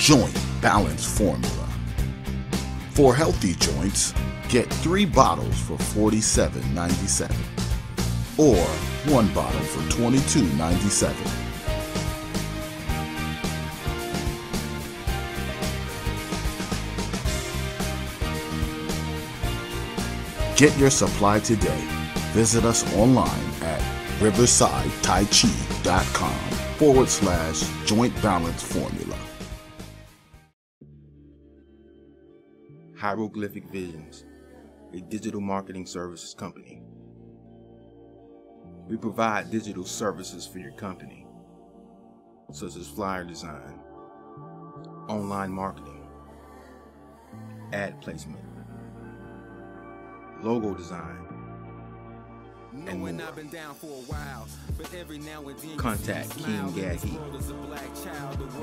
Joint Balance Formula. For healthy joints, get 3 bottles for $47.97 or 1 bottle for $22.97. Get your supply today. Visit us online at riversideTaichi.com/joint balance formula. Hieroglyphic Visions, a digital marketing services company. We provide digital services for your company, such as flyer design, online marketing, ad placement, logo design, and more. Contact King Gaddy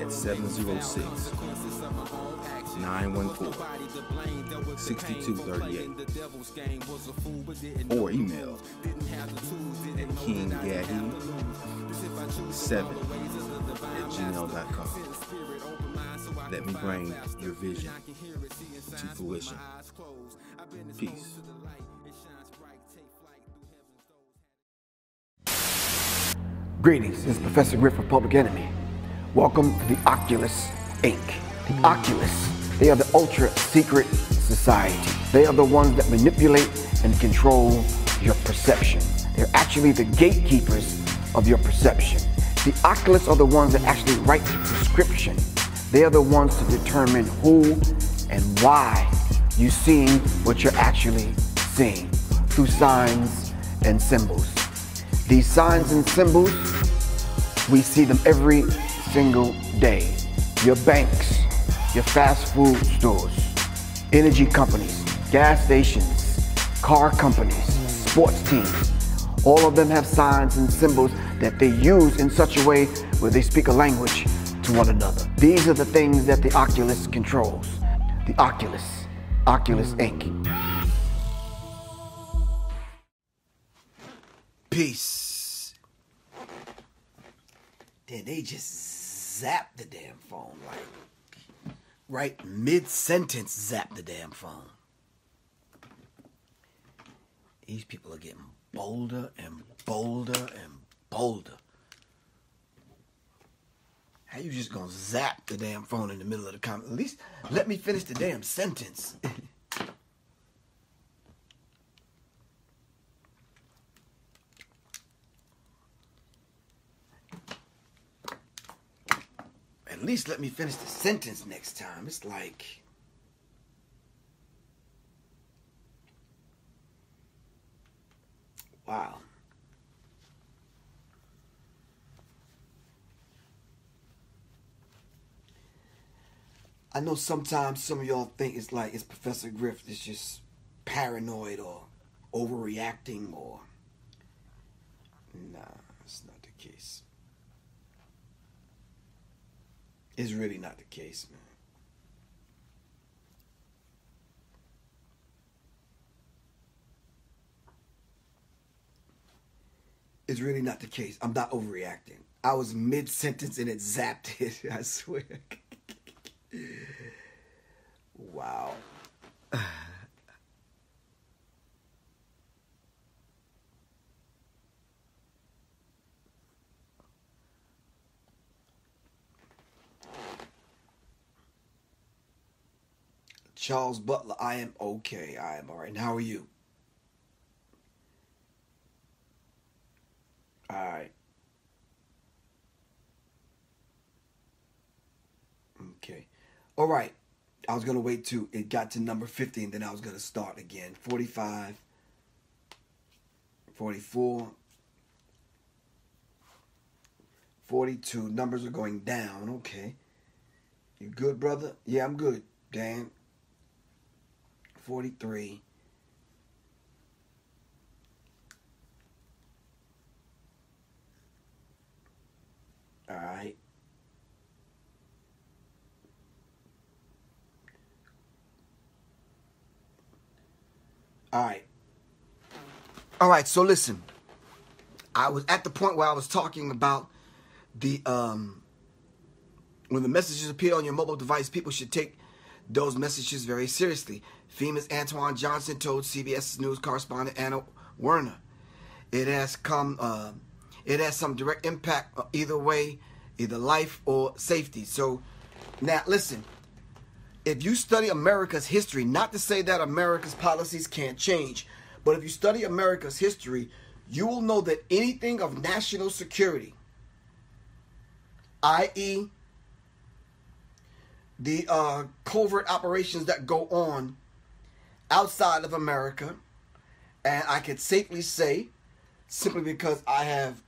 at 706-914-6238 or email at kinggaddy7@gmail.com. Let me bring your vision to fruition. Peace. Greetings, this is Professor Griff of Public Enemy. Welcome to the Oculus Inc. The Oculus, they are the ultra secret society. They are the ones that manipulate and control your perception. They're actually the gatekeepers of your perception. The Oculus are the ones that actually write the prescription. They are the ones to determine who and why you're seeing what you're actually seeing through signs and symbols. These signs and symbols, we see them every single day. Your banks, your fast food stores, energy companies, gas stations, car companies, sports teams, all of them have signs and symbols that they use in such a way where they speak a language to one another. These are the things that the Oculus controls. The Oculus Inc. Peace. Then they just zap the damn phone, like, right mid-sentence zap the damn phone. These people are getting bolder and bolder and bolder. How you just gonna zap the damn phone in the middle of the comment? At least let me finish the damn sentence. At least let me finish the sentence next time. It's like, wow. I know sometimes some of y'all think it's like it's Professor Griff is just paranoid or overreacting or... Nah, it's not the case. It's really not the case, man. It's really not the case. I'm not overreacting. I was mid-sentence and it zapped it, I swear. Wow. Charles Butler, I am okay. I am all right. And how are you? All right. Okay. All right. I was going to wait till it got to number 50 and then I was going to start again. 45, 44, 42. Numbers are going down. Okay. You good, brother? Yeah, I'm good. Dan. 43. All right. All right, so listen. I was at the point where I was talking about the When the messages appear on your mobile device, people should take those messages very seriously. FEMA's Antoine Johnson told CBS News correspondent Anna Werner. It has some direct impact either way, either life or safety. So now listen, if you study America's history, not to say that America's policies can't change, but if you study America's history, you will know that anything of national security, i.e., the covert operations that go on outside of America, and I could safely say, simply because I have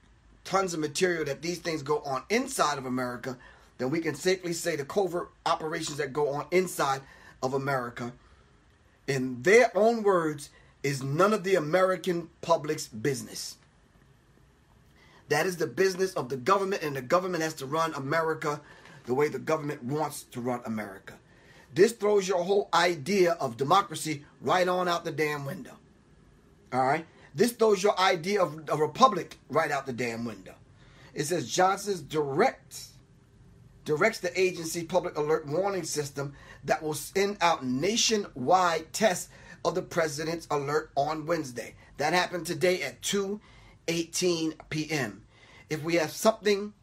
tons of material that these things go on inside of America, then we can safely say the covert operations that go on inside of America, in their own words, is none of the American public's business. That is the business of the government, and the government has to run America the way the government wants to run America. This throws your whole idea of democracy right on out the damn window. All right? This throws your idea of a republic right out the damn window. It says Johnson directs the agency public alert warning system that will send out nationwide tests of the president's alert on Wednesday. That happened today at 2:18 p.m. If we have something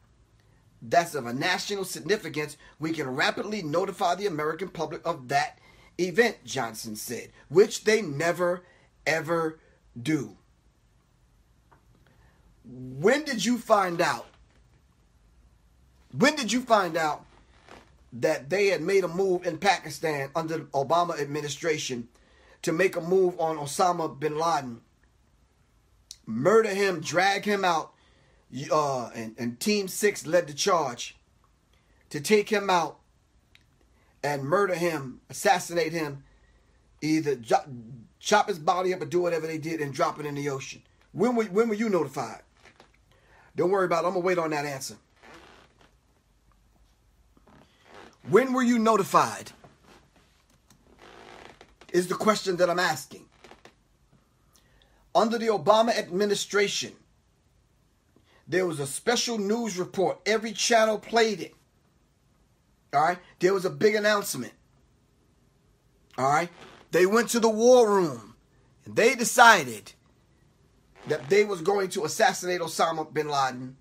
that's of a national significance, we can rapidly notify the American public of that event, Johnson said, which they never, ever do. When did you find out? When did you find out that they had made a move in Pakistan under the Obama administration to make a move on Osama bin Laden, murder him, drag him out, and Team 6 led the charge to take him out and murder him, assassinate him, either chop his body up or do whatever they did and drop it in the ocean? When were you notified? Don't worry about it. I'm going to wait on that answer. When were you notified? Is the question that I'm asking. Under the Obama administration, there was a special news report. Every channel played it. All right? There was a big announcement. All right? They went to the war room, and they decided that they was going to assassinate Osama bin Laden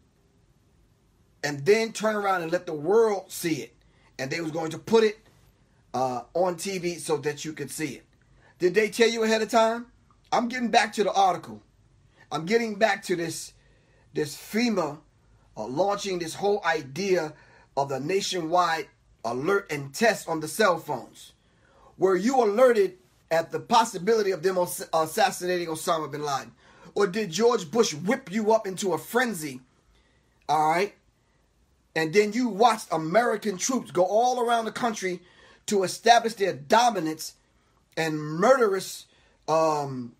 and then turn around and let the world see it. And they was going to put it on TV so that you could see it. Did they tell you ahead of time? I'm getting back to the article. I'm getting back to this FEMA launching this whole idea of the nationwide alert and test on the cell phones. Were you alerted at the possibility of them assassinating Osama bin Laden? Or did George Bush whip you up into a frenzy, all right? And then you watched American troops go all around the country to establish their dominance and murderous plan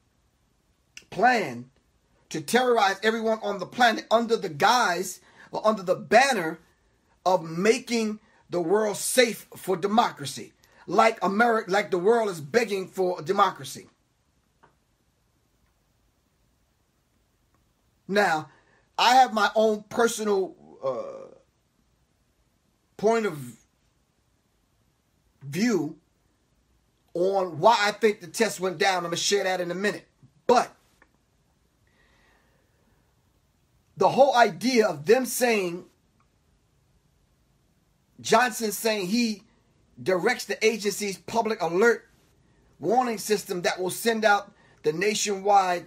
to terrorize everyone on the planet under the guise or under the banner of making the world safe for democracy, like America, like the world is begging for democracy. Now, I have my own personal point of view on why I think the test went down. I'm going to share that in a minute. But the whole idea of them saying, Johnson saying he directs the agency's public alert warning system that will send out the nationwide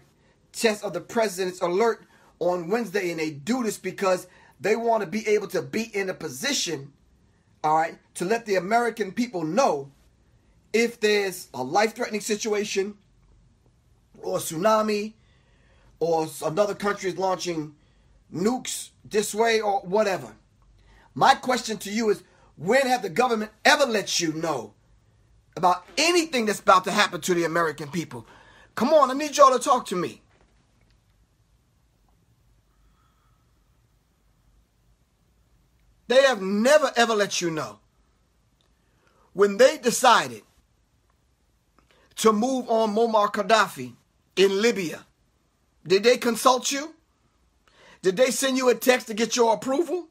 test of the president's alert on Wednesday. And they do this because they want to be able to be in a position, all right, to let the American people know if there's a life-threatening situation or a tsunami or another country is launching nukes this way or whatever. My question to you is, when have the government ever let you know about anything that's about to happen to the American people? Come on, I need y'all to talk to me. They have never ever let you know. When they decided to move on Muammar Gaddafi in Libya, did they consult you? Did they send you a text to get your approval?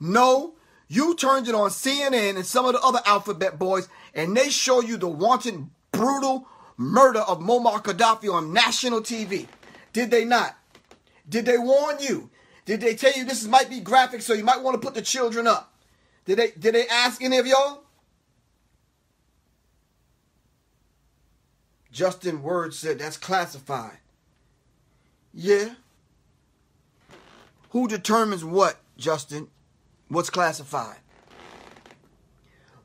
No, You turned it on CNN and some of the other alphabet boys, and they show you the wanton, brutal murder of Muammar Gaddafi on national TV. Did they not? Did they warn you? Did they tell you this might be graphic, so you might want to put the children up? Did they ask any of y'all? Justin Word said that's classified. Yeah. Who determines what, Justin? What's classified?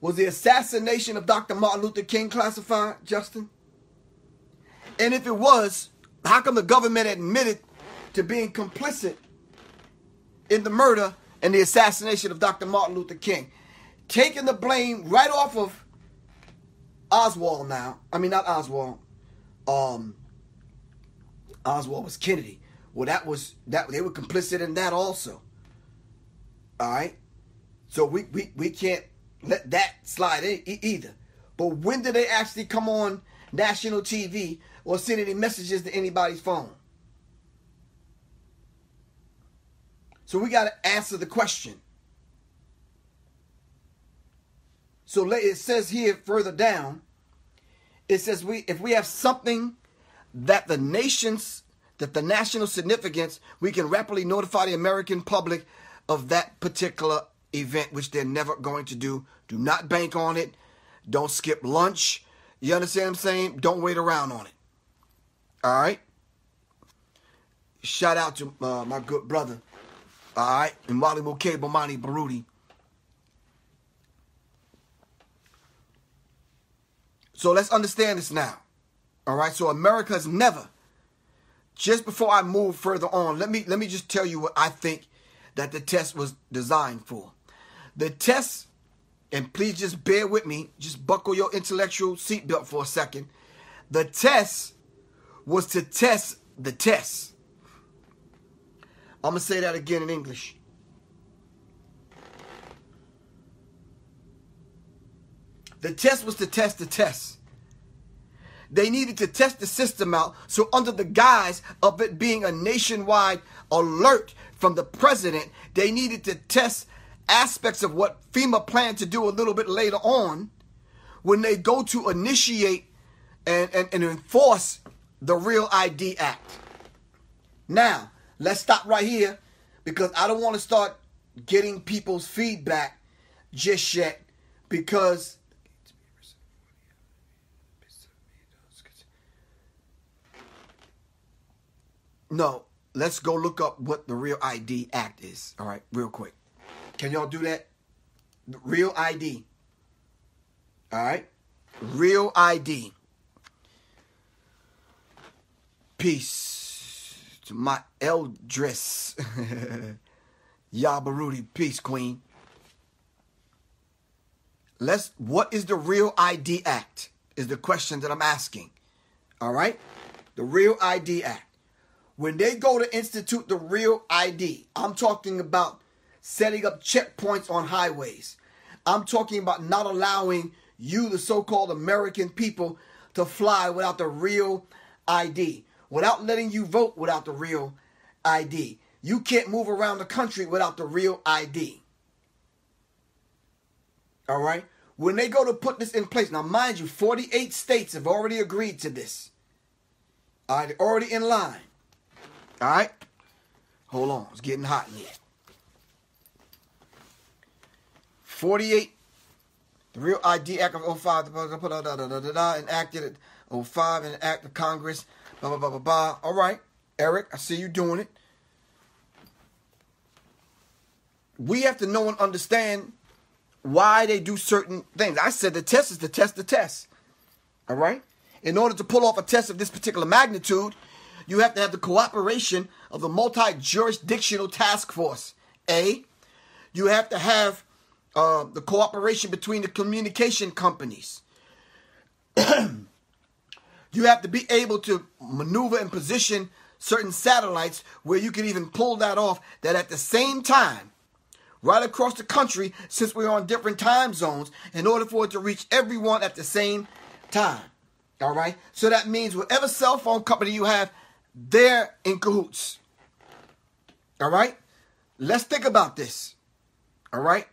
Was the assassination of Dr. Martin Luther King classified, Justin? And if it was, how come the government admitted to being complicit in the murder and the assassination of Dr. Martin Luther King? Taking the blame right off of Oswald now. I mean, not Oswald. Oswald was Kennedy. Well, that they were complicit in that also. All right? So we can't let that slide either. But when did they actually come on national TV or send any messages to anybody's phone? So we got to answer the question. So it says here further down, it says if we have something that the national significance, we can rapidly notify the American public of that particular event, which they're never going to do. Do not bank on it. Don't skip lunch. You understand what I'm saying? Don't wait around on it. All right? Shout out to my good brother. All right? And Wally Mokay Bomani Baruti. So let's understand this now. All right? So America has never, just before I move further on, let me just tell you what I think that the test was designed for. The test, and please just bear with me, just buckle your intellectual seatbelt for a second. The test was to test the test. I'm going to say that again in English. The test was to test the test. They needed to test the system out. So under the guise of it being a nationwide alert from the president, they needed to test aspects of what FEMA planned to do a little bit later on when they go to initiate and enforce the Real ID Act. Now, let's stop right here because I don't want to start getting people's feedback just yet because no, let's go look up what the Real ID Act is. All right, real quick. Can y'all do that? The Real ID. All right? Real ID. Peace to my Eldris. Yabaruti. Peace, Queen. What is the Real ID Act? Is the question that I'm asking. All right? The Real ID Act. When they go to institute the Real ID, I'm talking about setting up checkpoints on highways. I'm talking about not allowing you, the so-called American people, to fly without the Real ID. Without letting you vote without the Real ID. You can't move around the country without the Real ID. All right? When they go to put this in place, now mind you, 48 states have already agreed to this. All right, they're already in line. All right? Hold on, it's getting hot in here. 48, the Real ID Act of 05, enacted at 05, and Act of Congress, blah, blah, blah, blah, blah. All right, Eric, I see you doing it. We have to know and understand why they do certain things. I said the test is to test the test. All right? In order to pull off a test of this particular magnitude, you have to have the cooperation of the multi-jurisdictional task force. You have to have the cooperation between the communication companies. You have to be able to maneuver and position certain satellites where you can even pull that off, that at the same time, right across the country, since we're on different time zones, in order for it to reach everyone at the same time. All right? So that means whatever cell phone company you have, they're in cahoots. All right? Let's think about this. All right?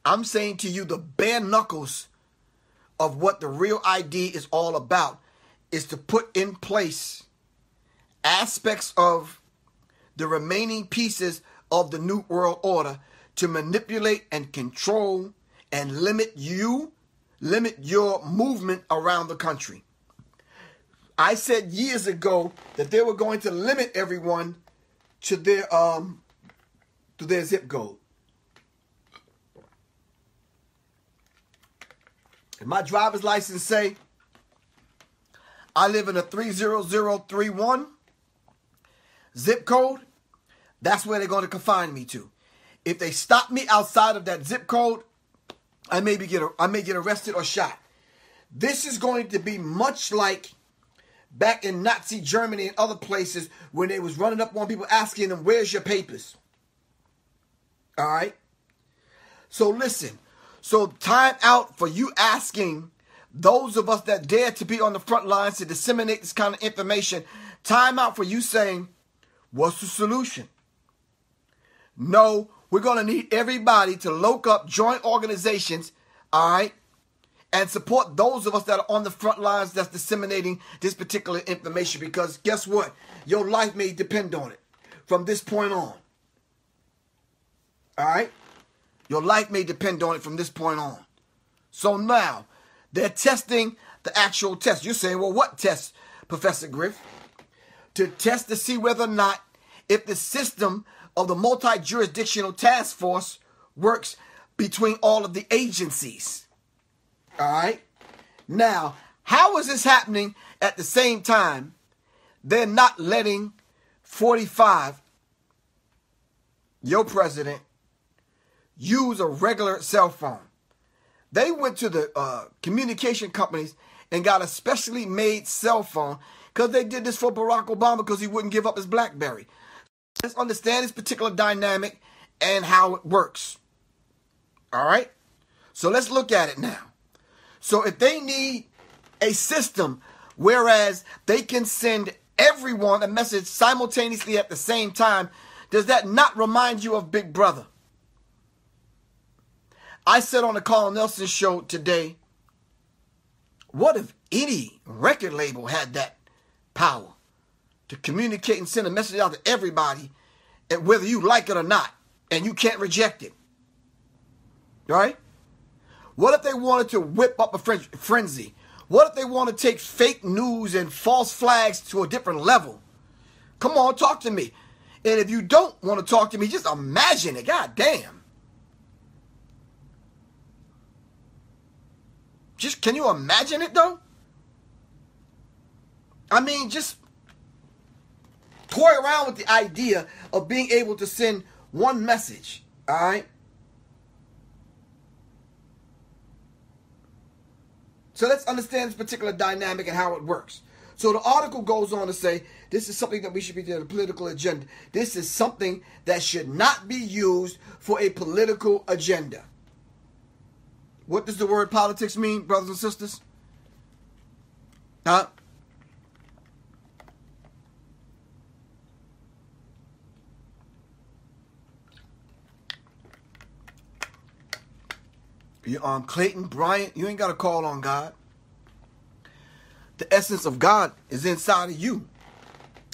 I'm saying to you the bare knuckles of what the real ID is all about is to put in place aspects of the remaining pieces of the New World Order to manipulate and control and limit your movement around the country. I said years ago that they were going to limit everyone to their zip code. If my driver's license say I live in a 30031 zip code, that's where they're going to confine me to. If they stop me outside of that zip code, I may get arrested or shot. This is going to be much like back in Nazi Germany and other places when they was running up on people asking them, where's your papers? All right? So listen. So time out for you asking those of us that dare to be on the front lines to disseminate this kind of information. Time out for you saying, what's the solution? No, we're going to need everybody to look up joint organizations, all right, and support those of us that are on the front lines that's disseminating this particular information, because guess what? Your life may depend on it from this point on. All right? Your life may depend on it from this point on. So now, they're testing the actual test. You're saying, well, what test, Professor Griff? To test to see whether or not if the system of the multi-jurisdictional task force works between all of the agencies. All right? Now, how is this happening at the same time they're not letting 45, your president, use a regular cell phone? They went to the communication companies and got a specially made cell phone because they did this for Barack Obama because he wouldn't give up his BlackBerry. Let's understand this particular dynamic and how it works. All right? So let's look at it now. So if they need a system whereas they can send everyone a message simultaneously at the same time, does that not remind you of Big Brother? I said on the Carl Nelson show today, what if any record label had that power to communicate and send a message out to everybody, and whether you like it or not, and you can't reject it? Right? What if they wanted to whip up a frenzy? What if they want to take fake news and false flags to a different level? Come on, talk to me. And if you don't want to talk to me, just imagine it. God damn. Just, can you imagine it though? I mean, just toy around with the idea of being able to send one message, all right? So let's understand this particular dynamic and how it works. So the article goes on to say, this is something that we should be doing, a political agenda. This is something that should not be used for a political agenda. What does the word politics mean, brothers and sisters? Huh? Clayton, Bryant, you ain't got to call on God. The essence of God is inside of you.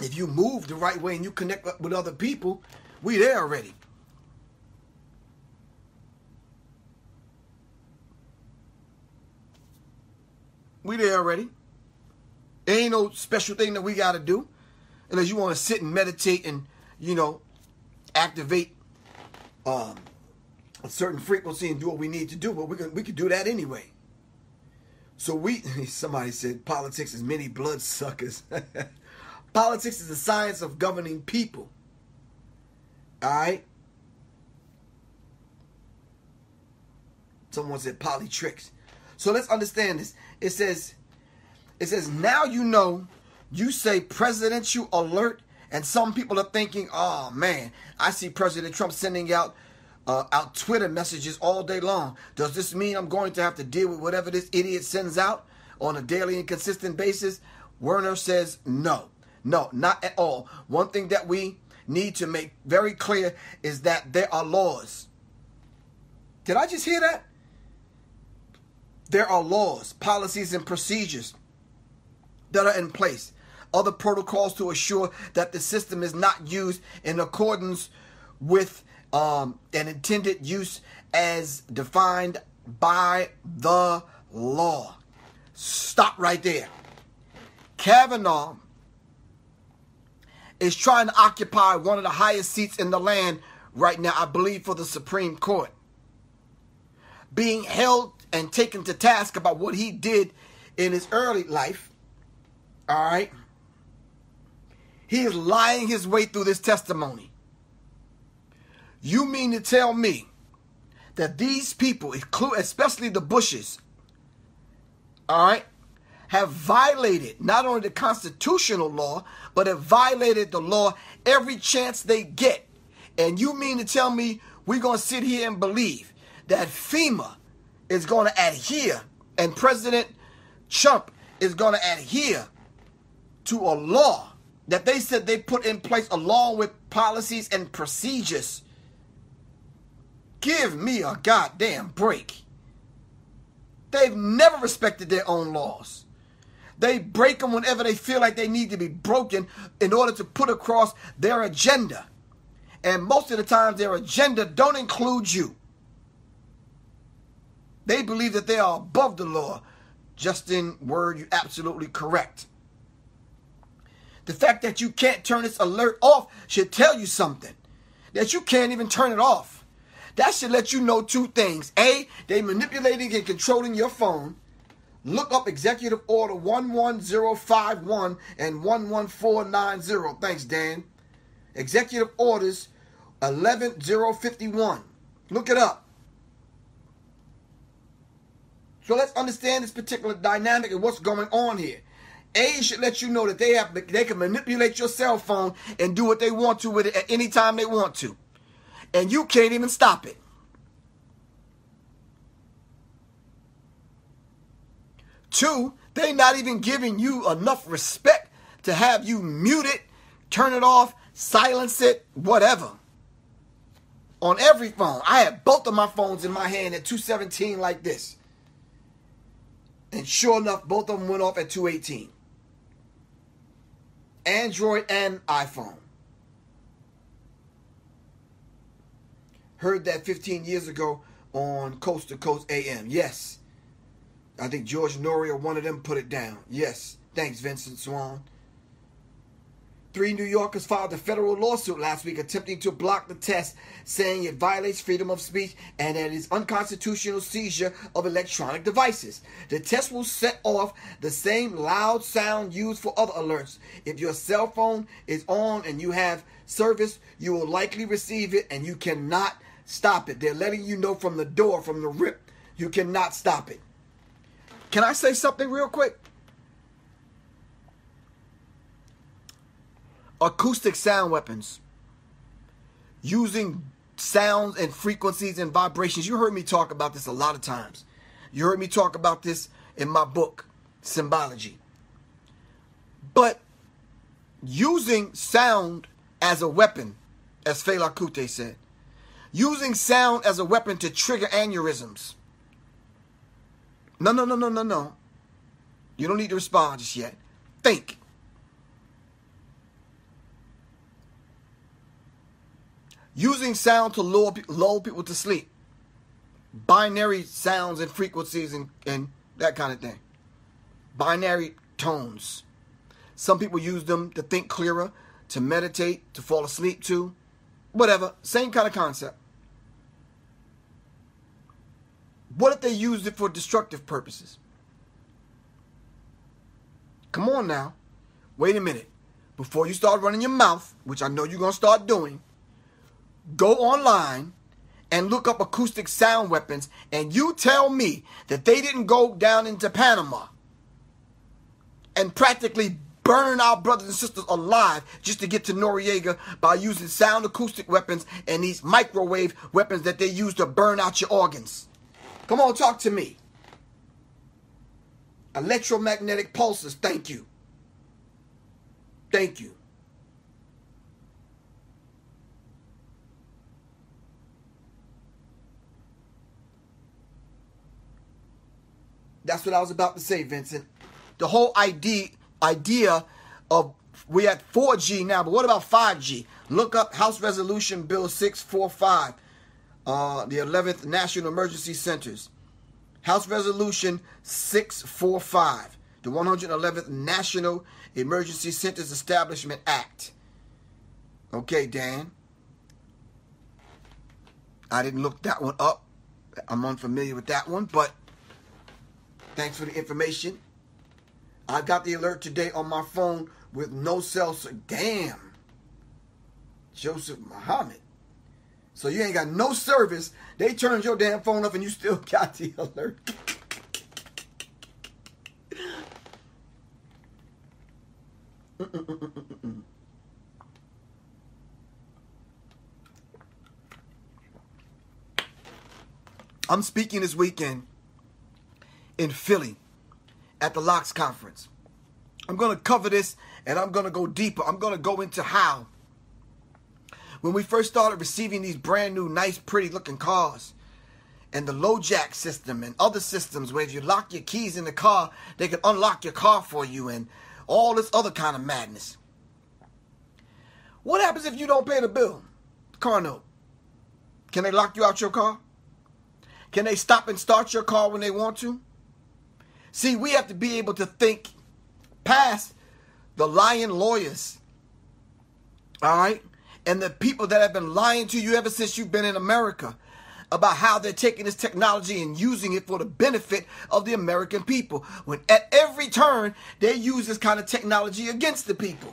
If you move the right way and you connect with other people, we there already. We there already. There ain't no special thing that we got to do unless you want to sit and meditate and, you know, activate a certain frequency and do what we need to do. But we can do that anyway. So somebody said politics is many bloodsuckers. Politics is the science of governing people. All right? Someone said polytricks. So let's understand this. It says, now you know, you say presidential alert, and some people are thinking, oh man, I see President Trump sending out Twitter messages all day long. Does this mean I'm going to have to deal with whatever this idiot sends out on a daily and consistent basis? Werner says no. No, not at all. One thing that we need to make very clear is that there are laws. Did I just hear that? There are laws, policies, and procedures that are in place. Other protocols to assure that the system is not used in accordance with an intended use as defined by the law. Stop right there. Kavanaugh is trying to occupy one of the highest seats in the land right now, I believe, for the Supreme Court. Being held and taken to task about what he did in his early life. All right. He is lying his way through this testimony. You mean to tell me that these people, especially the Bushes, all right, have violated not only the constitutional law, but have violated the law every chance they get? And you mean to tell me we're going to sit here and believe that FEMA is going to adhere and President Trump is going to adhere to a law that they said they put in place along with policies and procedures? Give me a goddamn break. They've never respected their own laws. They break them whenever they feel like they need to be broken in order to put across their agenda. And most of the time, their agenda don't include you. They believe that they are above the law. Justin Word, you're absolutely correct. The fact that you can't turn this alert off should tell you something. That you can't even turn it off. That should let you know two things. A, they manipulating and controlling your phone. Look up Executive Order 11051 and 11490. Thanks, Dan. Executive Orders 11051. Look it up. So let's understand this particular dynamic and what's going on here. A should let you know that they can manipulate your cell phone and do what they want to with it at any time they want to. And you can't even stop it. Two, they're not even giving you enough respect to have you mute it, turn it off, silence it, whatever. On every phone. I had both of my phones in my hand at 217 like this. And sure enough, both of them went off at 218. Android and iPhone. Heard that 15 years ago on Coast to Coast AM. Yes. I think George Norrie or one of them put it down. Yes. Thanks, Vincent Swan. 3 New Yorkers filed a federal lawsuit last week attempting to block the test, saying it violates freedom of speech and that it is unconstitutional seizure of electronic devices. The test will set off the same loud sound used for other alerts. If your cell phone is on and you have service, you will likely receive it and you cannot stop it. They're letting you know from the door, from the rip, you cannot stop it. Can I say something real quick? Acoustic sound weapons, using sounds and frequencies and vibrations. You heard me talk about this a lot of times. You heard me talk about this in my book, Symbology. But using sound as a weapon, as Fela Kuti said, using sound as a weapon to trigger aneurysms. No. You don't need to respond just yet. Think. Using sound to lull people to sleep. Binary sounds and frequencies and that kind of thing. Binary tones. Some people use them to think clearer, to meditate, to fall asleep to. Whatever. Same kind of concept. What if they used it for destructive purposes? Come on now. Wait a minute. Before you start running your mouth, which I know you're going to start doing, go online and look up acoustic sound weapons, and you tell me that they didn't go down into Panama and practically burn our brothers and sisters alive just to get to Noriega by using sound acoustic weapons and these microwave weapons that they use to burn out your organs. Come on, talk to me. Electromagnetic pulses, thank you. Thank you. That's what I was about to say, Vincent. The whole idea of, we're at 4G now, but what about 5G? Look up House Resolution Bill 645, the 11th National Emergency Centers. House Resolution 645, the 111th National Emergency Centers Establishment Act. Okay, Dan. I didn't look that one up. I'm unfamiliar with that one, but thanks for the information. I got the alert today on my phone with no cell service. Damn. Joseph Muhammad. So you ain't got no service. They turned your damn phone off and you still got the alert. I'm speaking this weekend in Philly at the Locks Conference. I'm going to cover this and I'm going to go deeper. I'm going to go into how, when we first started receiving these brand new, nice, pretty looking cars, and the low jack system and other systems where if you lock your keys in the car, they can unlock your car for you and all this other kind of madness. What happens if you don't pay the bill? Car note. Can they lock you out your car? Can they stop and start your car when they want to? See, we have to be able to think past the lying lawyers, all right, and the people that have been lying to you ever since you've been in America about how they're taking this technology and using it for the benefit of the American people, when at every turn they use this kind of technology against the people,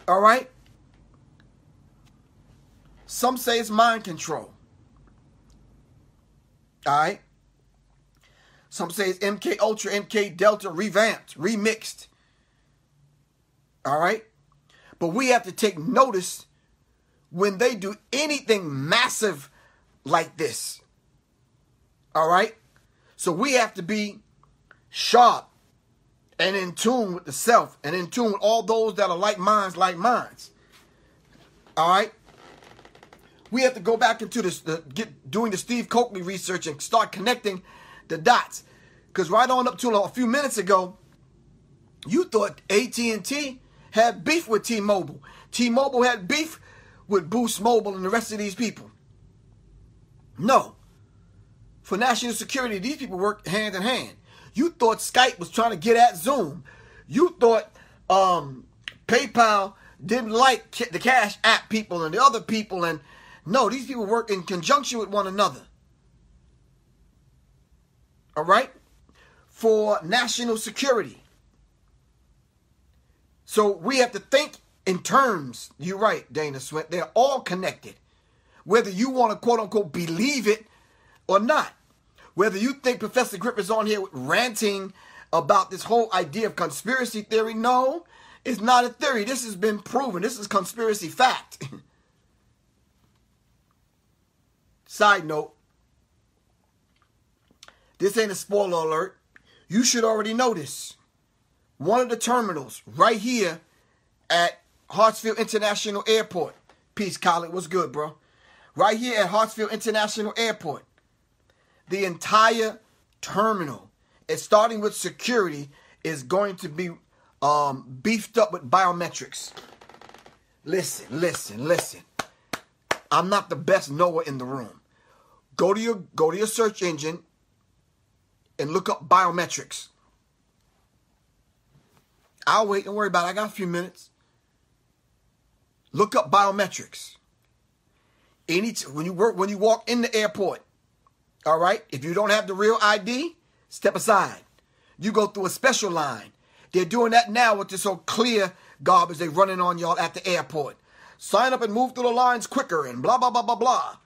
all right? Some say it's mind control, all right? Some say it's MK Ultra, MK Delta revamped, remixed. All right? But we have to take notice when they do anything massive like this. All right? So we have to be sharp and in tune with the self and in tune with all those that are like minds, like minds. All right? We have to go back into this, doing the Steve Coakley research and start connecting the dots. Because right on up to a few minutes ago, you thought AT&T had beef with T-Mobile. T-Mobile had beef with Boost Mobile and the rest of these people. No. For national security, these people work hand in hand. You thought Skype was trying to get at Zoom. You thought PayPal didn't like the Cash App people and the other people. And no, these people work in conjunction with one another. All right? For national security. So we have to think in terms, you're right, Dana Sweat, they're all connected. Whether you want to quote unquote believe it or not. Whether you think Professor Griff is on here ranting about this whole idea of conspiracy theory. No, it's not a theory. This has been proven. This is conspiracy fact. Side note. This ain't a spoiler alert. You should already know this. One of the terminals right here at Hartsfield International Airport. Peace, Khaled. What's good, bro? Right here at Hartsfield International Airport. The entire terminal, starting with security, is going to be beefed up with biometrics. Listen. I'm not the best knower in the room. Go to your search engine and look up biometrics. I'll wait. Don't worry about it. I got a few minutes. Look up biometrics. When you walk in the airport, all right, if you don't have the real ID, step aside. You go through a special line. They're doing that now with this whole clear garbage they're running on y'all at the airport. Sign up and move through the lines quicker and blah, blah, blah, blah, blah.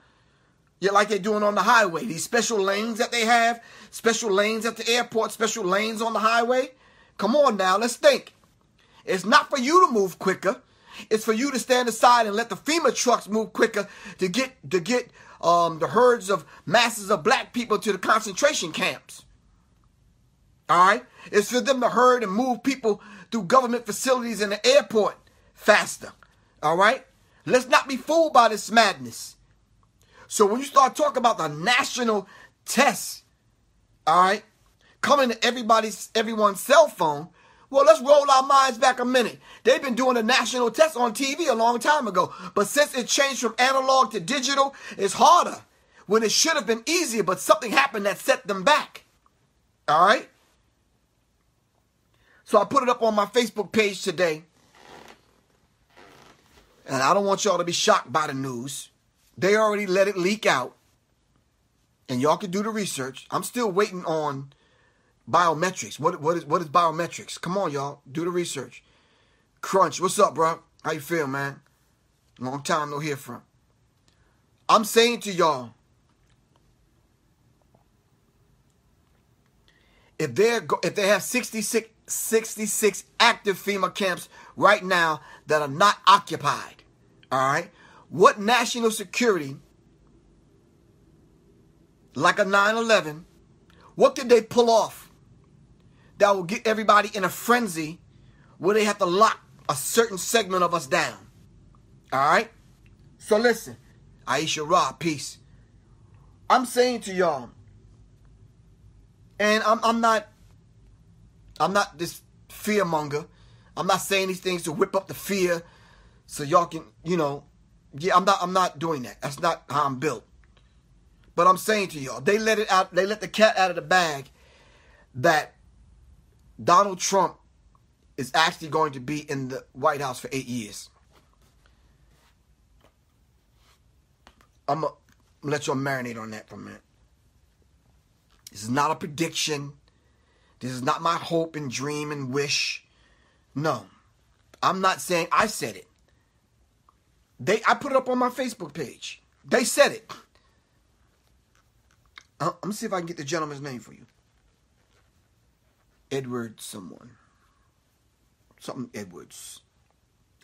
Yeah, like they're doing on the highway. These special lanes that they have, special lanes at the airport, special lanes on the highway. Come on now, let's think. It's not for you to move quicker. It's for you to stand aside and let the FEMA trucks move quicker to get the herds of masses of black people to the concentration camps. All right? It's for them to herd and move people through government facilities in the airport faster. All right? Let's not be fooled by this madness. So when you start talking about the national tests, all right, coming to everyone's cell phone. Well, let's roll our minds back a minute. They've been doing a national test on TV a long time ago. But since it changed from analog to digital, it's harder when it should have been easier, but something happened that set them back. All right? So I put it up on my Facebook page today. And I don't want y'all to be shocked by the news. They already let it leak out. And y'all can do the research. I'm still waiting on biometrics. What is biometrics? Come on, y'all. Do the research. Crunch, what's up, bro? How you feel, man? Long time no hear from. I'm saying to y'all, if they have 66 active FEMA camps right now that are not occupied, all right, what national security, like a 9/11, what did they pull off that will get everybody in a frenzy where they have to lock a certain segment of us down? All right? So listen, Aisha Ra, peace. I'm saying to y'all, and I'm not this fear monger. I'm not saying these things to whip up the fear so y'all can, I'm not doing that. That's not how I'm built. But I'm saying to y'all, they let the cat out of the bag that Donald Trump is actually going to be in the White House for 8 years. I'm going to let y'all marinate on that for a minute. This is not a prediction. This is not my hope and dream and wish. No. I'm not saying I said it. I put it up on my Facebook page. They said it. I'm going to see if I can get the gentleman's name for you. Edward someone. Something Edwards.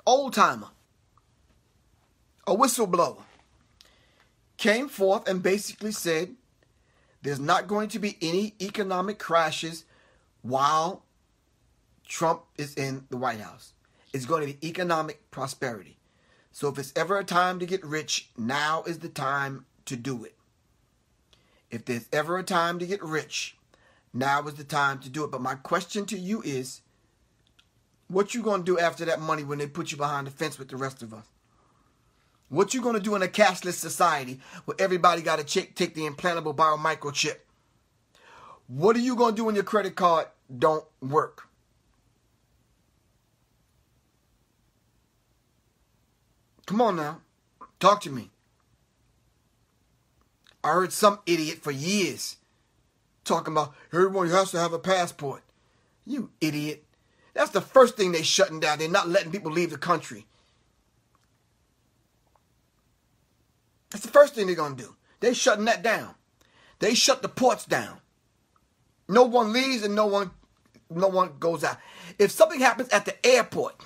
Old timer. A whistleblower. Came forth and basically said there's not going to be any economic crashes while Trump is in the White House. It's going to be economic prosperity. So if it's ever a time to get rich, now is the time to do it. If there's ever a time to get rich, now is the time to do it. But my question to you is, what you going to do after that money when they put you behind the fence with the rest of us? What you going to do in a cashless society where everybody got to take the implantable biomicrochip? What are you going to do when your credit card don't work? Come on now. Talk to me. I heard some idiot for years talking about everyone has to have a passport. You idiot. That's the first thing they're shutting down. They're not letting people leave the country. That's the first thing they're going to do. They're shutting that down. They shut the ports down. No one leaves and no one goes out. If something happens at the airport,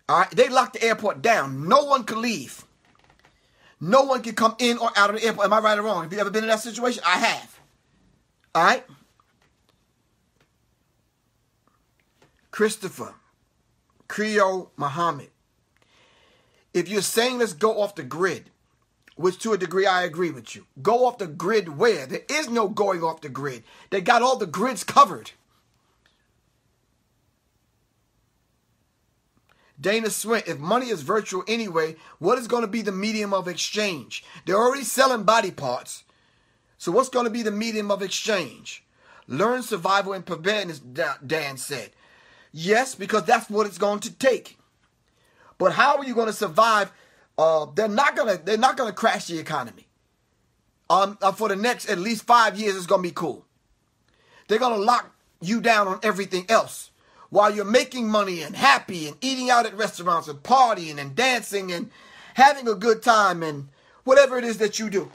all right, they lock the airport down. No one can leave. No one can come in or out of the airport. Am I right or wrong? Have you ever been in that situation? I have. All right? Christopher, Creole Muhammad. If you're saying let's go off the grid, which to a degree I agree with you. Go off the grid where? There is no going off the grid. They got all the grids covered. Dana Swint, if money is virtual anyway, what is going to be the medium of exchange? They're already selling body parts. So what's going to be the medium of exchange? Learn survival and preparedness, Dan said. Yes, because that's what it's going to take. But how are you going to survive? They're not gonna crash the economy. For the next at least 5 years, it's gonna be cool. They're gonna lock you down on everything else while you're making money and happy and eating out at restaurants and partying and dancing and having a good time and whatever it is that you do.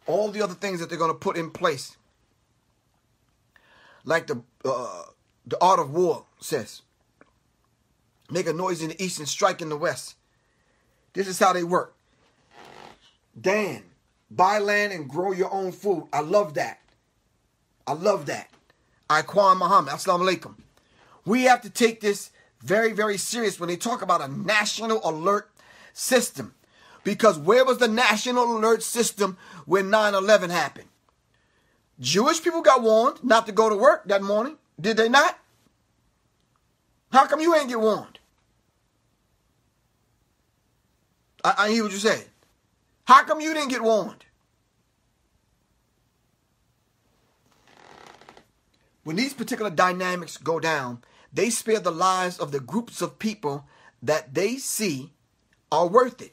All the other things that they're gonna put in place, like the art of war says. Make a noise in the east and strike in the west. This is how they work. Dan, buy land and grow your own food. I love that. I love that. Iquan Muhammad, assalamu alaikum. We have to take this very, very serious when they talk about a national alert system. Because where was the national alert system when 9/11 happened? Jewish people got warned not to go to work that morning. Did they not? How come you ain't get warned? I hear what you said. How come you didn't get warned? When these particular dynamics go down, they spare the lives of the groups of people that they see are worth it.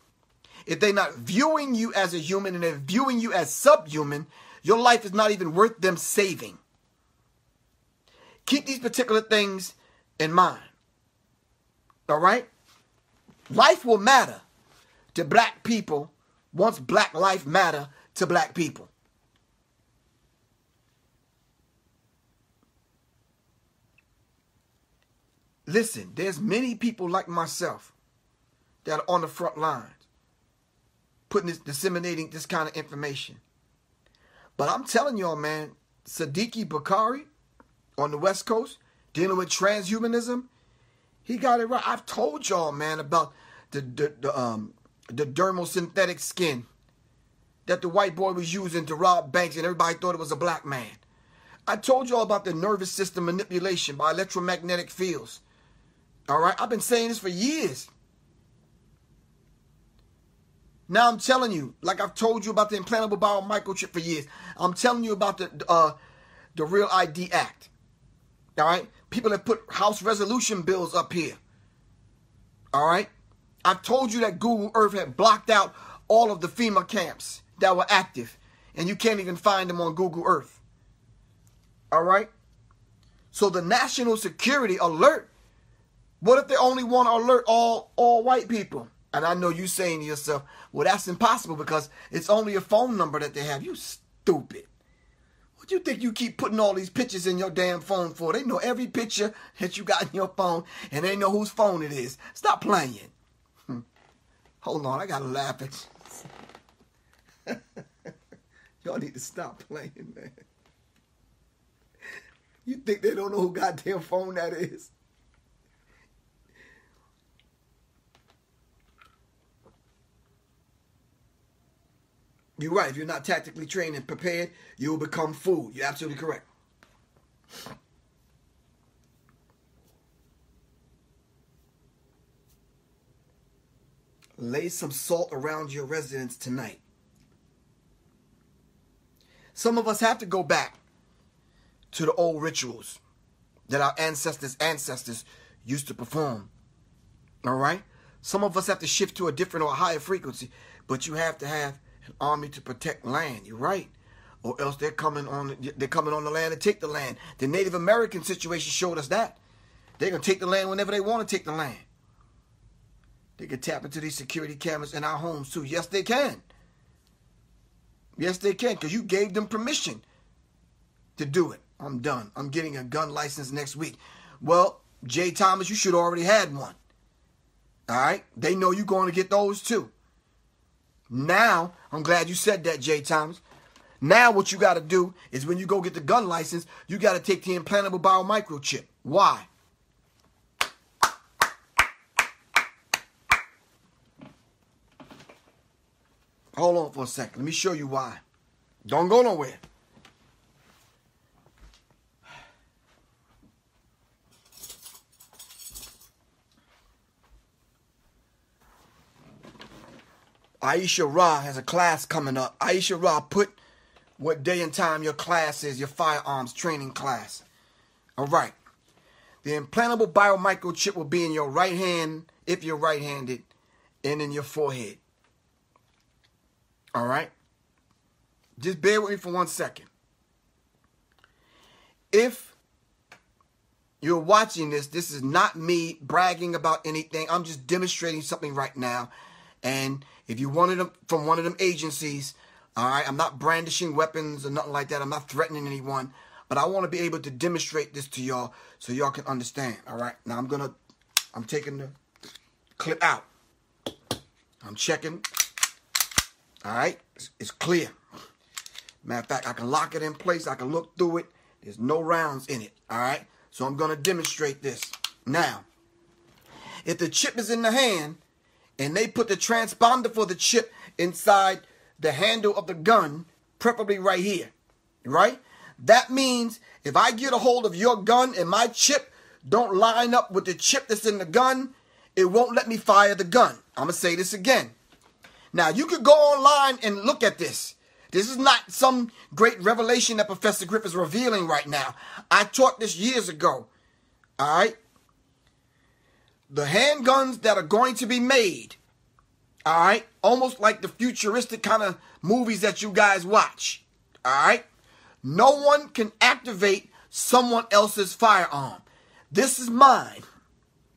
If they're not viewing you as a human and they're viewing you as subhuman, your life is not even worth them saving. Keep these particular things in mind. All right? Life will matter to black people once black life matter to black people. Listen, there's many people like myself that are on the front lines, disseminating this kind of information. But I'm telling y'all, man, Siddiqui Bakari on the West Coast, dealing with transhumanism, he got it right. I've told y'all, man, about the dermal synthetic skin that the white boy was using to rob banks and everybody thought it was a black man. I told y'all about the nervous system manipulation by electromagnetic fields. All right, I've been saying this for years. Now I'm telling you, like I've told you about the implantable biomicrochip for years. I'm telling you about the Real ID Act. All right, people have put House resolution bills up here. All right, I've told you that Google Earth had blocked out all of the FEMA camps that were active, and you can't even find them on Google Earth. All right, so the national security alert. What if they only want to alert all white people? And I know you saying to yourself, well, that's impossible because it's only a phone number that they have. You stupid. What do you think you keep putting all these pictures in your damn phone for? They know every picture that you got in your phone, and they know whose phone it is. Stop playing. Hold on, I got to laugh at you. Y'all need to stop playing, man. You think they don't know who goddamn phone that is? You're right. If you're not tactically trained and prepared, you will become food. You're absolutely correct. Lay some salt around your residence tonight. Some of us have to go back to the old rituals that our ancestors used to perform. All right? Some of us have to shift to a different or a higher frequency, but you have to have an army to protect land. You're right. Or else they're coming on the land to take the land. The Native American situation showed us that. They're going to take the land whenever they want to take the land. They can tap into these security cameras in our homes too. Yes, they can. Yes, they can, because you gave them permission to do it. I'm done. I'm getting a gun license next week. Well, Jay Thomas, you should have already had one. All right? They know you're going to get those too. Now, I'm glad you said that, Jay Thomas. Now what you got to do is when you go get the gun license, you got to take the implantable biomicrochip. Why? Hold on for a second. Let me show you why. Don't go nowhere. Aisha Ra has a class coming up. Aisha Ra, put what day and time your class is, your firearms training class. All right. The implantable biomicrochip will be in your right hand, if you're right-handed, and in your forehead. All right? Just bear with me for 1 second. If you're watching this, this is not me bragging about anything. I'm just demonstrating something right now. And if you wanted them from one of them agencies, all right, I'm not brandishing weapons or nothing like that. I'm not threatening anyone. But I want to be able to demonstrate this to y'all so y'all can understand. All right? Now I'm taking the clip out. I'm checking. All right? It's clear. Matter of fact, I can lock it in place. I can look through it. There's no rounds in it. All right? So I'm going to demonstrate this. Now, if the chip is in the hand and they put the transponder for the chip inside the handle of the gun, preferably right here, right? That means if I get a hold of your gun and my chip don't line up with the chip that's in the gun, it won't let me fire the gun. I'm going to say this again. Now, you could go online and look at this. This is not some great revelation that Professor Griff is revealing right now. I taught this years ago. All right? The handguns that are going to be made, all right, almost like the futuristic kind of movies that you guys watch, all right? No one can activate someone else's firearm. This is mine,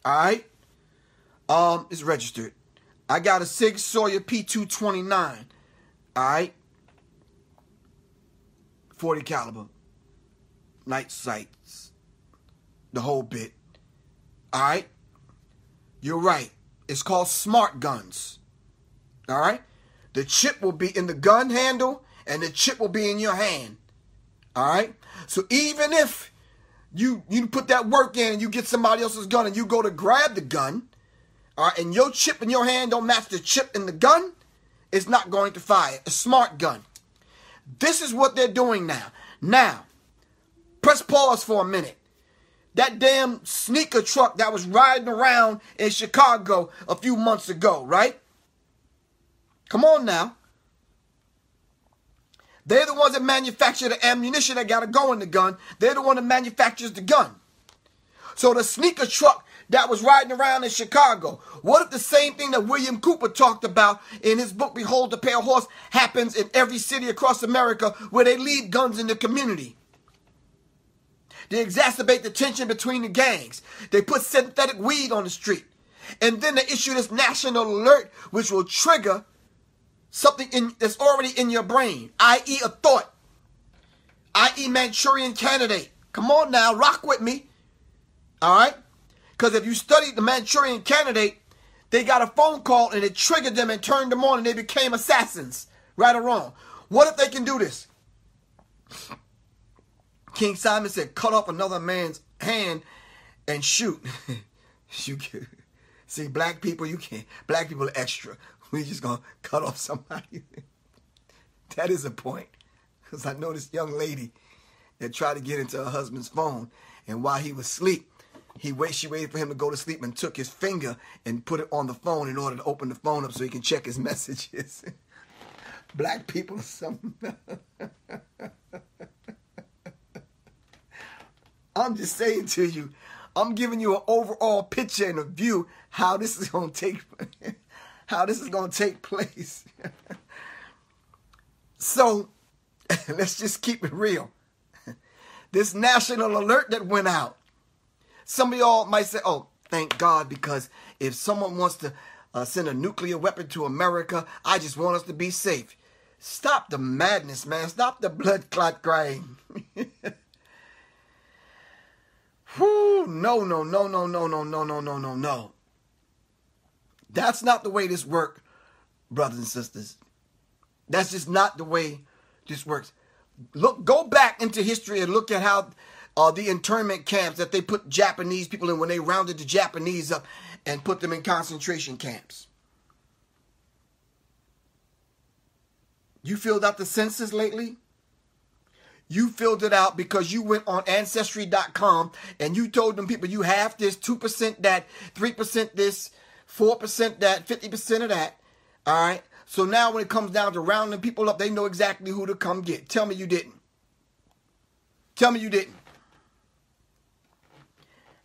all right? It's registered. I got a Sig Sauer P229, all right? 40 caliber, night sights, the whole bit, all right? You're right. It's called smart guns. All right? The chip will be in the gun handle and the chip will be in your hand. All right? So even if you put that work in and you get somebody else's gun and you go to grab the gun, all right, and your chip in your hand don't match the chip in the gun, it's not going to fire. A smart gun. This is what they're doing now. Now, press pause for a minute. That damn sneaker truck that was riding around in Chicago a few months ago, right? Come on now. They're the ones that manufacture the ammunition that got to go in the gun. They're the one that manufactures the gun. So the sneaker truck that was riding around in Chicago, what if the same thing that William Cooper talked about in his book, Behold the Pale Horse, happens in every city across America where they leave guns in the community? They exacerbate the tension between the gangs. They put synthetic weed on the street. And then they issue this national alert, which will trigger something that's already in your brain, i.e. a thought, i.e. Manchurian Candidate. Come on now, rock with me. All right? Because if you studied the Manchurian Candidate, they got a phone call and it triggered them and turned them on and they became assassins. Right or wrong? What if they can do this? King Simon said, cut off another man's hand and shoot. See, black people, you can't. Black people are extra. We just going to cut off somebody. That is a point. Because I know this young lady that tried to get into her husband's phone. And while he was asleep, she waited for him to go to sleep and took his finger and put it on the phone in order to open the phone up so he can check his messages. Black people are something. I'm just saying to you, I'm giving you an overall picture and a view how this is going to take place. So, let's just keep it real. This national alert that went out. Some of y'all might say, oh, thank God, because if someone wants to send a nuclear weapon to America, I just want us to be safe. Stop the madness, man. Stop the blood clot crying. Whew, no. That's not the way this works, brothers and sisters. That's just not the way this works. Go back into history and look at how the internment camps that they put Japanese people in when they rounded the Japanese up and put them in concentration camps. You filled out the census lately? You filled it out because you went on Ancestry.com and you told them people you have this, 2% that, 3% this, 4% that, 50% of that. All right? So now when it comes down to rounding people up, they know exactly who to come get. Tell me you didn't. Tell me you didn't.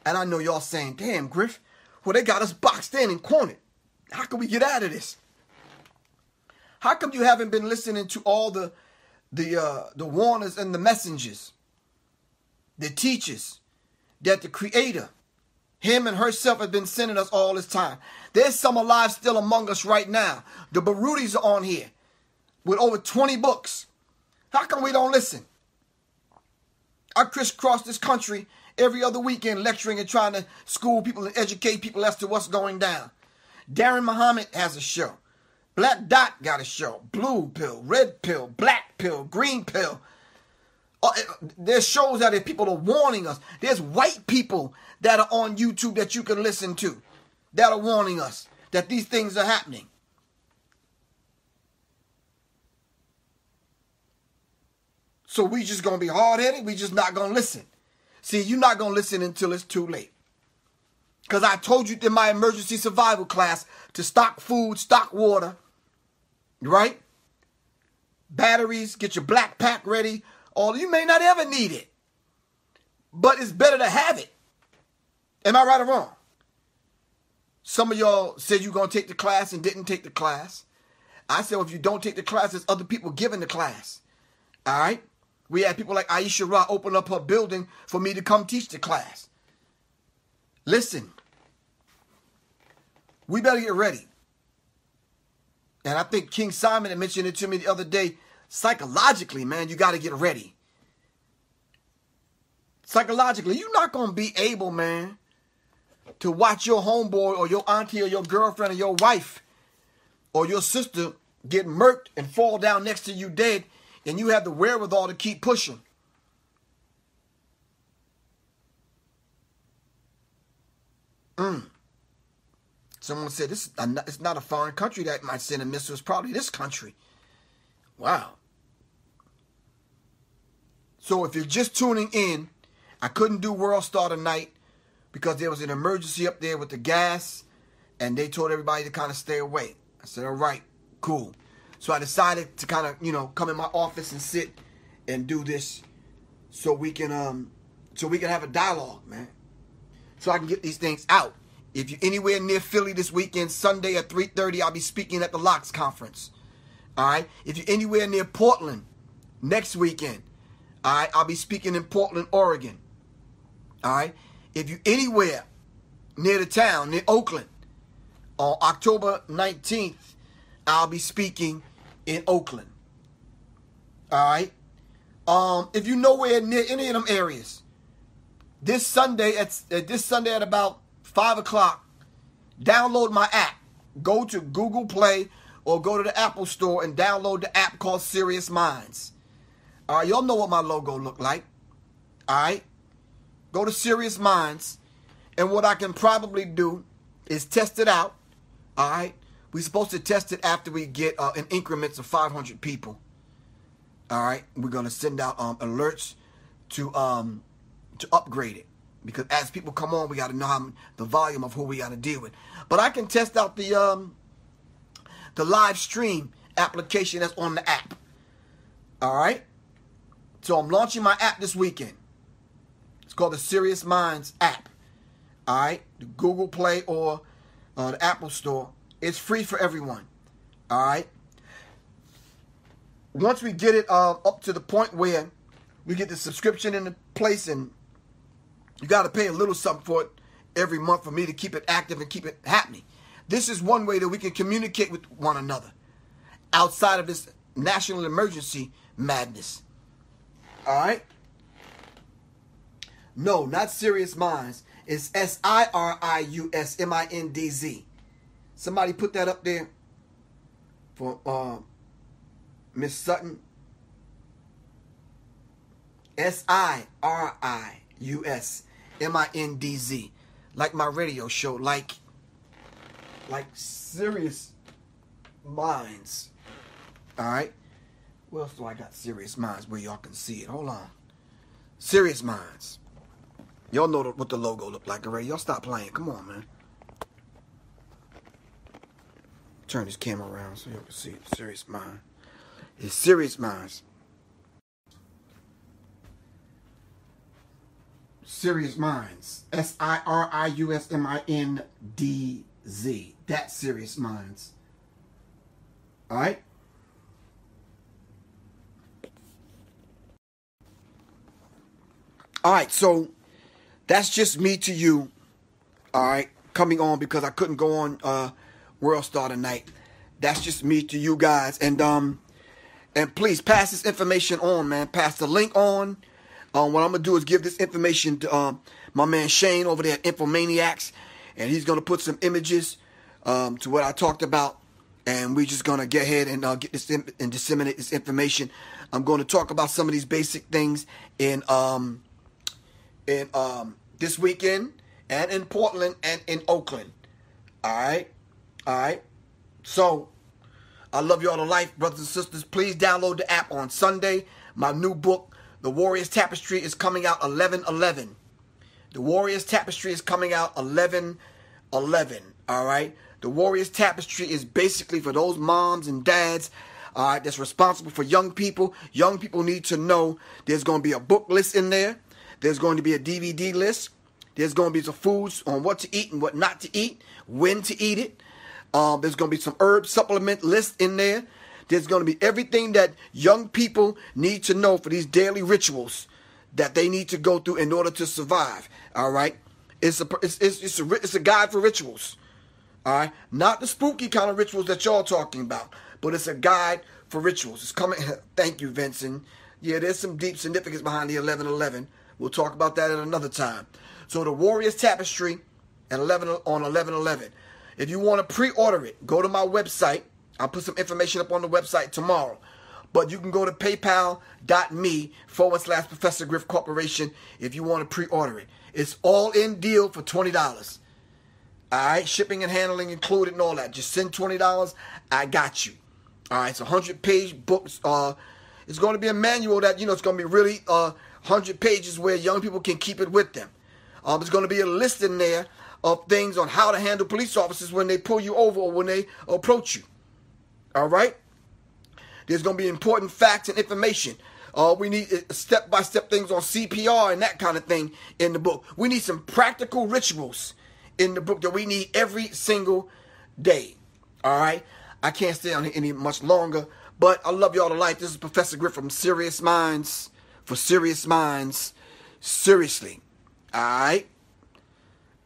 And I know y'all saying, damn, Griff, well, they got us boxed in and cornered. How can we get out of this? How come you haven't been listening to all the warners and the messengers, the teachers, that the Creator, Him and herself, have been sending us all this time? There's some alive still among us right now. The Barudis are on here with over 20 books. How come we don't listen? I crisscross this country every other weekend lecturing and trying to school people and educate people as to what's going down. Darren Muhammad has a show. Black Dot got a show. Blue pill, red pill, black pill, green pill. There's shows that people are warning us. There's white people that are on YouTube that you can listen to that are warning us. that these things are happening. So we just going to be hard-headed? We just not going to listen. See, you're not going to listen until it's too late. Because I told you in my emergency survival class to stock food, stock water, right? Batteries, get your black pack ready. You may not ever need it. But it's better to have it. Am I right or wrong? Some of y'all said you're going to take the class and didn't take the class. I said, well, if you don't take the class, there's other people giving the class. All right? We had people like Aisha Ra open up her building for me to come teach the class. Listen, we better get ready. And I think King Simon had mentioned it to me the other day. Psychologically, man, you got to get ready. Psychologically, you're not going to be able, man, to watch your homeboy or your auntie or your girlfriend or your wife or your sister get murked and fall down next to you dead, and you have the wherewithal to keep pushing. Someone said, it's not a foreign country that might send a missile. It's probably this country. Wow. So if you're just tuning in, I couldn't do World Star tonight because there was an emergency up there with the gas, and they told everybody to kind of stay away. I said, all right, cool. So I decided to kind of, come in my office and sit and do this so we can have a dialogue, man. So I can get these things out. If you're anywhere near Philly this weekend, Sunday at 3:30, I'll be speaking at the Locks Conference. All right? If you're anywhere near Portland next weekend, all right, I'll be speaking in Portland, Oregon. All right? If you're anywhere near the town, near Oakland, on October 19th, I'll be speaking in Oakland. All right? If you're nowhere near any of them areas, this Sunday at about 5 o'clock, download my app. Go to Google Play or go to the Apple Store and download the app called Sirius Mindz. All right, y'all know what my logo look like. All right? Go to Sirius Mindz, and what I can probably do is test it out. All right? We're supposed to test it after we get in increments of 500 people. All right? We're going to send out alerts to upgrade it. Because as people come on, we got to know the volume of who we got to deal with. But I can test out the live stream application that's on the app. All right? So I'm launching my app this weekend. It's called the Sirius Mindz app. All right? The Google Play or the Apple Store. It's free for everyone. All right? Once we get it up to the point where we get the subscription into place, and you got to pay a little something for it every month for me to keep it active and keep it happening. This is one way that we can communicate with one another outside of this national emergency madness. All right? No, not Sirius Mindz. It's SIRIUSMINDZ. Somebody put that up there for Miss Sutton. SIRIUSMINDZ. Like my radio show, like Sirius Mindz. All right? Where else do I got Sirius Mindz where y'all can see it? Hold on. Sirius Mindz. Y'all know what the logo look like already. Y'all stop playing. Come on, man. Turn this camera around so y'all can see it. Sirius Mindz. It's Sirius Mindz. Sirius Mindz. SIRIUSMINDZ. That's Sirius Mindz. All right? All right, so that's just me to you. All right, coming on because I couldn't go on World Star tonight. That's just me to you guys. And please pass this information on, man. Pass the link on. What I'm going to do is give this information to my man Shane over there at Infomaniacs. And he's going to put some images to what I talked about. And we're just going to get ahead and get this and disseminate this information. I'm going to talk about some of these basic things in this weekend and in Portland and in Oakland. All right. All right. So, I love y'all to life, brothers and sisters. Please download the app on Sunday. My new book, The Warrior's Tapestry, is coming out 11/11. The Warrior's Tapestry is coming out 11/11. All right. The Warrior's Tapestry is basically for those moms and dads, all right, that's responsible for young people. Young people need to know there's going to be a book list in there. There's going to be a DVD list. There's going to be some foods on what to eat and what not to eat, when to eat it. There's going to be some herb supplement list in there. There's going to be everything that young people need to know for these daily rituals that they need to go through in order to survive. All right. It's a guide for rituals. All right. Not the spooky kind of rituals that y'all talking about, but it's a guide for rituals. It's coming. Thank you, Vincent. Yeah, there's some deep significance behind the 11/11. We'll talk about that at another time. So the Warrior's Tapestry at 11/11. If you want to pre-order it, go to my website. I'll put some information up on the website tomorrow. But you can go to paypal.me/Professor Griff Corporation if you want to pre-order it. It's all in deal for $20. All right, shipping and handling included and all that. Just send $20. I got you. All right, it's a 100-page book. It's going to be a manual that, it's going to be really 100 pages where young people can keep it with them. There's going to be a list in there of things on how to handle police officers when they pull you over or when they approach you. All right? There's going to be important facts and information. We need step-by-step things on CPR and that kind of thing in the book. We need some practical rituals in the book that we need every single day. All right? I can't stay on here any much longer, but I love y'all to life. This is Professor Griff from Sirius Mindz for Sirius Mindz. Seriously. All right?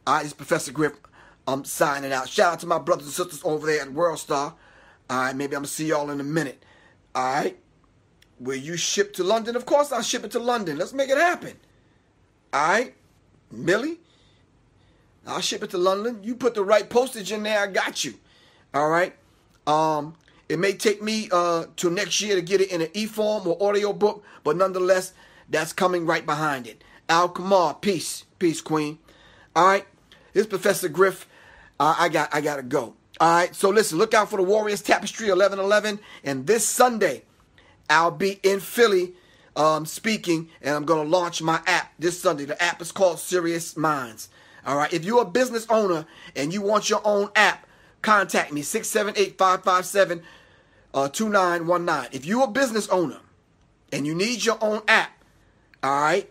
All right, it's Professor Griff. I'm signing out. Shout out to my brothers and sisters over there at World Star. All right, maybe I'm going to see y'all in a minute. All right? Will you ship to London? Of course I'll ship it to London. Let's make it happen. All right? Millie? I'll ship it to London. You put the right postage in there, I got you. All right? It may take me till next year to get it in an e-form or audio book, but nonetheless, that's coming right behind it. Al Kamar, peace. Peace, Queen. All right? This is Professor Griff. I got to go. All right? So listen, look out for the Warriors Tapestry 11/11. And this Sunday, I'll be in Philly speaking, and I'm going to launch my app this Sunday. The app is called Sirius Mindz. All right? If you're a business owner and you want your own app, contact me, 678-557-2919. If you're a business owner and you need your own app, all right,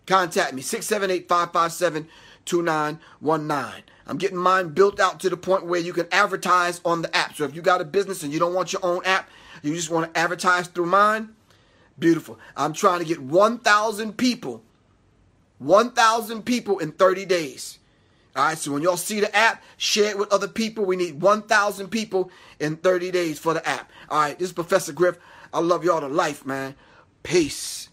contact me, 678-557-2919. I'm getting mine built out to the point where you can advertise on the app. So if you got a business and you don't want your own app, you just want to advertise through mine, beautiful. I'm trying to get 1,000 people in 30 days. All right, so when y'all see the app, share it with other people. We need 1,000 people in 30 days for the app. All right, this is Professor Griff. I love y'all to life, man. Peace.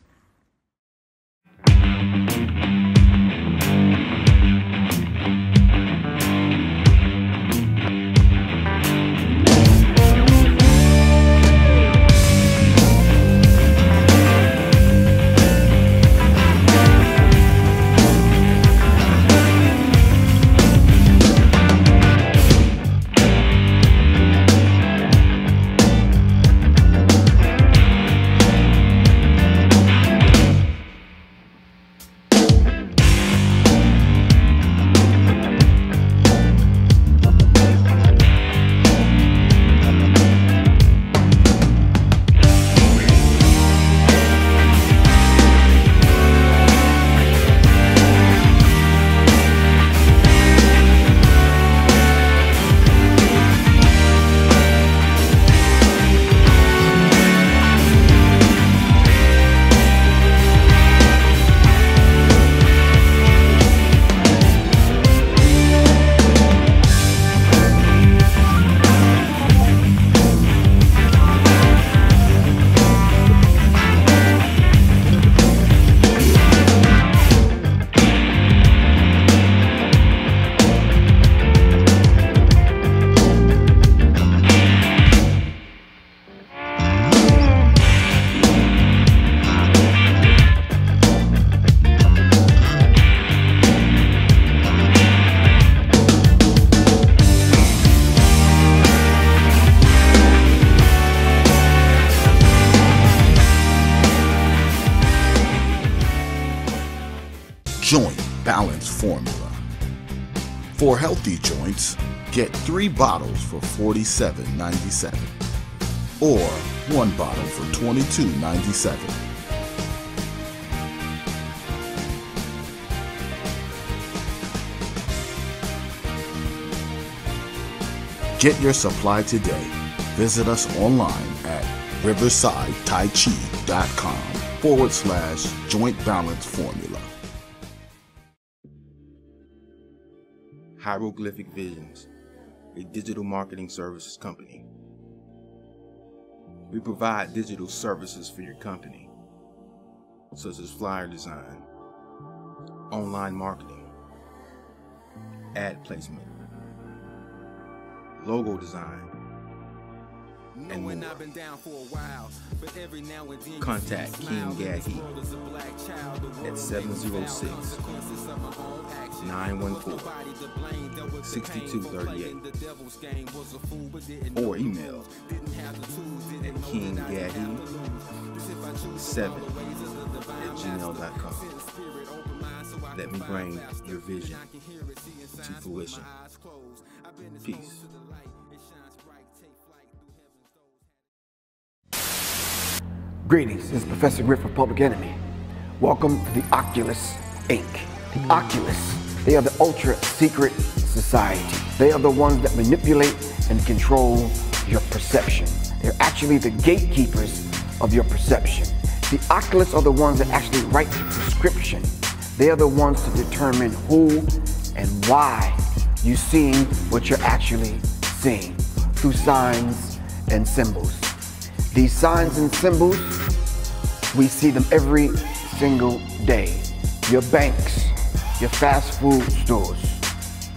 Joint Balance Formula. For healthy joints, get 3 bottles for $47.97 or 1 bottle for $22.97. Get your supply today. Visit us online at riversideTaichi.com/joint balance formula. Hieroglyphic Visions, a digital marketing services company. We provide digital services for your company, such as flyer design, online marketing, ad placement, logo design, and more. Contact King Gahi at 706-914-6238 or email at kinggahi7@gmail.com. Let me bring your vision to fruition. Peace. Greetings, this is Professor Griff of Public Enemy. Welcome to the Oculus Inc. The Oculus, they are the ultra secret society. They are the ones that manipulate and control your perception. They're actually the gatekeepers of your perception. The Oculus are the ones that actually write the prescription. They are the ones to determine who and why you're seeing what you're actually seeing through signs and symbols. These signs and symbols, we see them every single day. Your banks, your fast food stores,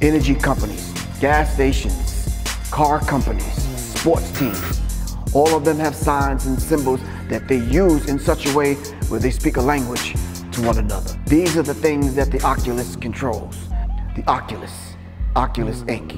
energy companies, gas stations, car companies, sports teams, all of them have signs and symbols that they use in such a way where they speak a language to one another. These are the things that the Oculus controls. The Oculus Inc.